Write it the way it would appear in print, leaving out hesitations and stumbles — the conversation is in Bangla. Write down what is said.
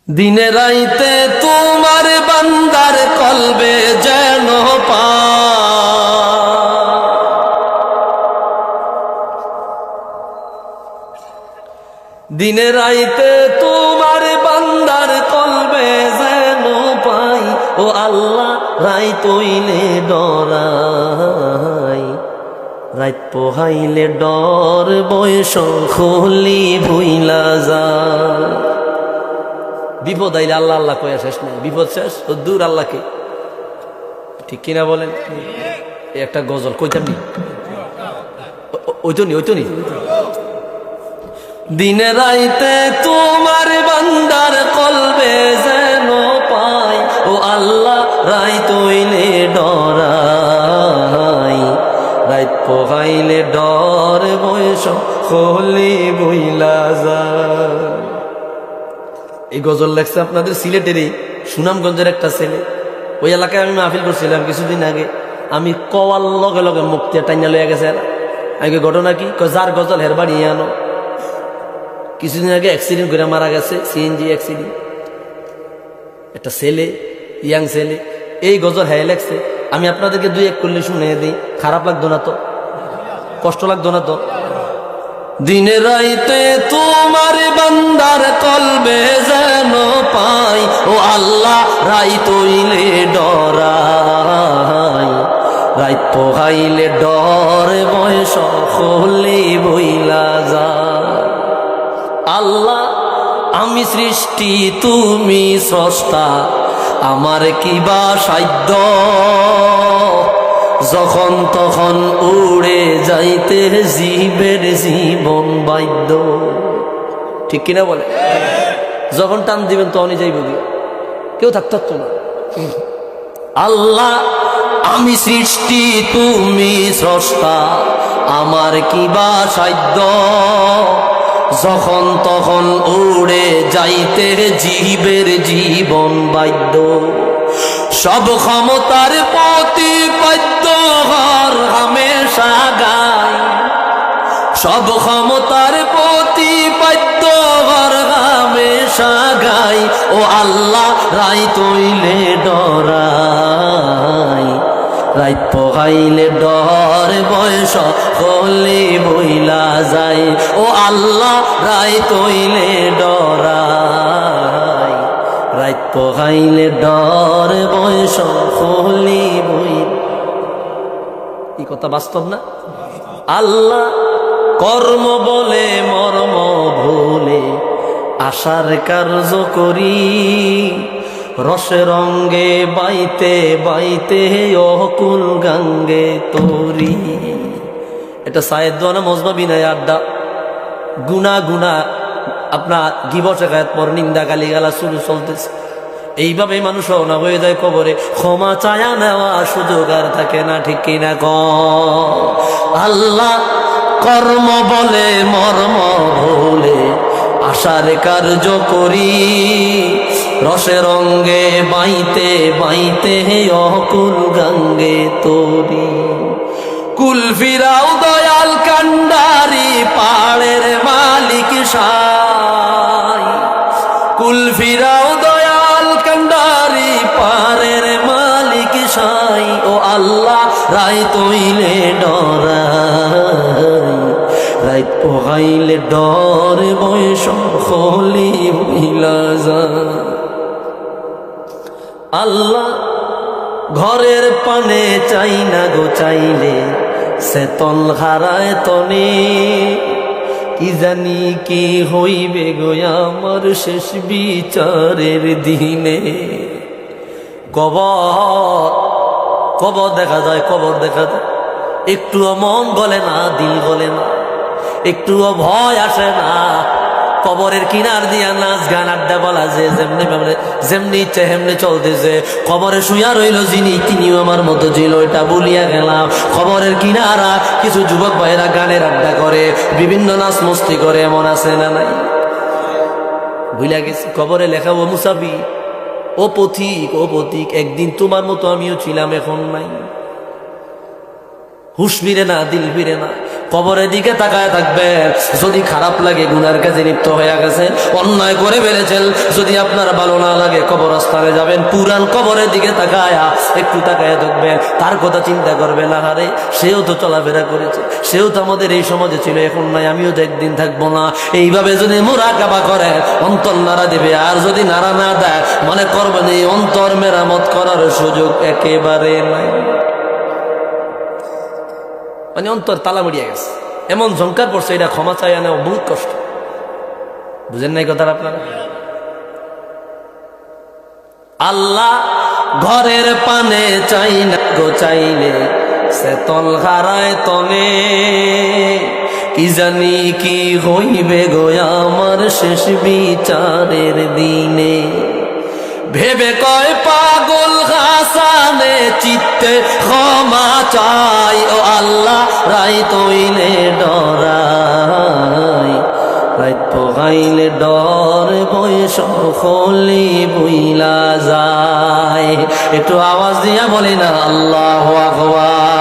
দিনে রাইতে তোমার বান্দার কলবে যেন দিনে রাইতে তোমার বান্দার কলবে যেন পাই ও আল্লাহ রাইত হইলে ডরাই রাইত পোহাইলে ডর বয়স খুলি ভুইলা যায় বিপদ আইলে আল্লাহ আল্লাহ কয়া শেষ নেই বিপদ শেষ ও দূর আল্লাহকে ঠিক কিনা বলেন একটা গজল কইতাম নি ওইতো নি দিনে রাইতে তোমার বান্দার কলবে যেন পাই ও আল্লাহ রাইত হইলে ডরাই রাইত পোহাইলে ডর বয়স হলি বইলা যায়। এই গজল লেখছে আপনাদের সিলেটেরই সুনামগঞ্জের একটা ছেলে। ওই এলাকায় আমি মাহফিল করছিলাম কিছুদিন আগে। আমি কওয়ার লগে লগে মুক্তি টাইনা লইয়া গেছে আগে ঘটনা কি যার গজল হের বাড়ি আনো। কিছুদিন আগে অ্যাক্সিডেন্ট করে মারা গেছে, সিএনজি অ্যাক্সিডেন্ট, একটা ছেলে, ইয়াং ছেলে। এই গজল হ্যাঁ লেখছে। আমি আপনাদেরকে দুই এক করলে শুনে দিই, খারাপ লাগতো না তো, কষ্ট লাগতো না তো? দিনে রাইতে তোমার বান্দার কলবে যেন পাই ও আল্লাহ রাইত হইলে ডরাই রাইত পোহাইলে ডর বয়স হলে বইলা যায়। আল্লাহ আমি সৃষ্টি তুমি স্রষ্টা, আমার কিবা সাধ্য যখন তখন উড়ে যাইতে জীবের জীবন বাধ্য। ঠিক কিনা বলে? যখন টান দিবেন তখনই যাইব গিয়ে, কেউ থাকতো না। আল্লাহ আমি সৃষ্টি তুমি স্রষ্টা, আমার কিবা সাধ্য যখন তখন উড়ে যাইতে জীবের জীবন বাধ্য। সব ক্ষমতার প্রতিপাদ্য হর হামেশা গাই, সব ক্ষমতার প্রতিপাদ্য হর হামেশা গাই ও আল্লাহ রাইত হইলে ডরাই রাইত পোহাইলে ডর বয়স হলে বইলা যায় ও আল্লাহ রাইত হইলে ডরাই রাইত পোহাইলে ডর বয়স হলে বই। এই কথা বাস্তব না? আল্লাহ কর্ম বলে মর্ম ভুলে আশার কার্য করি, রসে রঙ্গে বাইতে বাইতে অকুল গাঙ্গে তরি। এটা সায়েদ দোয়ানা মজবা বিনায় আড্ডা। গুনা গুনা আপনার গিবত শেখায়ত পর নিন্দা গালি গালা শুরু চলতেছে। এইভাবে মানুষ না হয়ে যায় কবরে, ক্ষমা চায়া নেওয়া সুযোগ আর থাকে না। ঠিক কিনা ক? আল্লাহ কর্ম বলে মর্ম ভুলে আশার কার্য করি, রসে রঙ্গে বাইতে বাইতে অকুল গাঙ্গে তরি। কুল ফিরাও দয়াল কান্ডারি পাড়ের মালিক সাই, কুল ফিরাও দয়াল কান্ডারি পাড়ের মালিক সাই ও আল্লাহ রাইত হইলে ডরাই রাইত পোহাইলে ডর বয়স হলি হইলা যায়। আল্লাহ ঘরের পানে চাই না গো চাইলে সেতন হারায় তনে, কি জানি কি হইবে গো আমার শেষ বিচারের দিনে। কবর কবর দেখা যায়, কবর দেখা যায়, একটুও মন গলে না, দিল গলে না, একটুও ভয় আসে না। কবরের কিনার দিয়া নাচ গান আড্ডা বলা যে যেমনি যেমনি ইচ্ছে হেমনি চলতেছে। কবরে শুয়া রইল যিনি, তিনিও আমার মতো ছিল, এটা বলিয়া গেলাম। কবরের কিনারা কিছু যুবক ভাইরা গানের আড্ডা করে, বিভিন্ন নাচ মস্তি করে, এমন আছে না নাই? ভুলা গেছি কবরে লেখা ও মুসাফি, ও পথিক, ও পথিক, একদিন তোমার মতো আমিও ছিলাম, এখন নাই। হুশ ফিরে না, দিল ফিরে না। কবরের দিকে তাকায় থাকবেন। যদি খারাপ লাগে গুনার কাজে লিপ্ত হয়ে গেছে, অন্যায় করে ফেলেছেন, যদি আপনার ভালো না লাগে কবরস্থানে যাবেন, পুরান কবরের দিকে তাকায়া একটু তাকায় থাকবেন, তার কথা চিন্তা করবেন, আহারে সেও তো চলাফেরা করেছে, সেও তো আমাদের এই সমাজে ছিল, এখন নাই, আমিও তো একদিন থাকবো না। এইভাবে যদি মুরাকাবা করে অন্তর নাড়া দিবে, আর যদি নাড়া না দেয় মনে করবেন এই অন্তর মেরামত করার সুযোগ একেবারে নাই। মানে অন্তর তালা মরিয়া গেছে, এমন ঝংকার পড়ছে, এটা ক্ষমা চাই নেওয়া বহুত কষ্ট। বুঝেন নাই কথাটা আপনারা? আল্লাহ ঘরের পানে চাই না গো, চাইলে সে তল হারায় তলে, কি জানি কি হইবে গো আমার শেষ বিচারের দিনে। ভেবে কয় পাগল হাসানে চিত্তে ক্ষমা চাই, ও আল্লাহ রাই তৈলে ডরাই, রাত পোহাইলে ডর বয়স হলি বুইলা যায়। একটু আওয়াজ দিয়া বলি না আল্লাহু আকবার।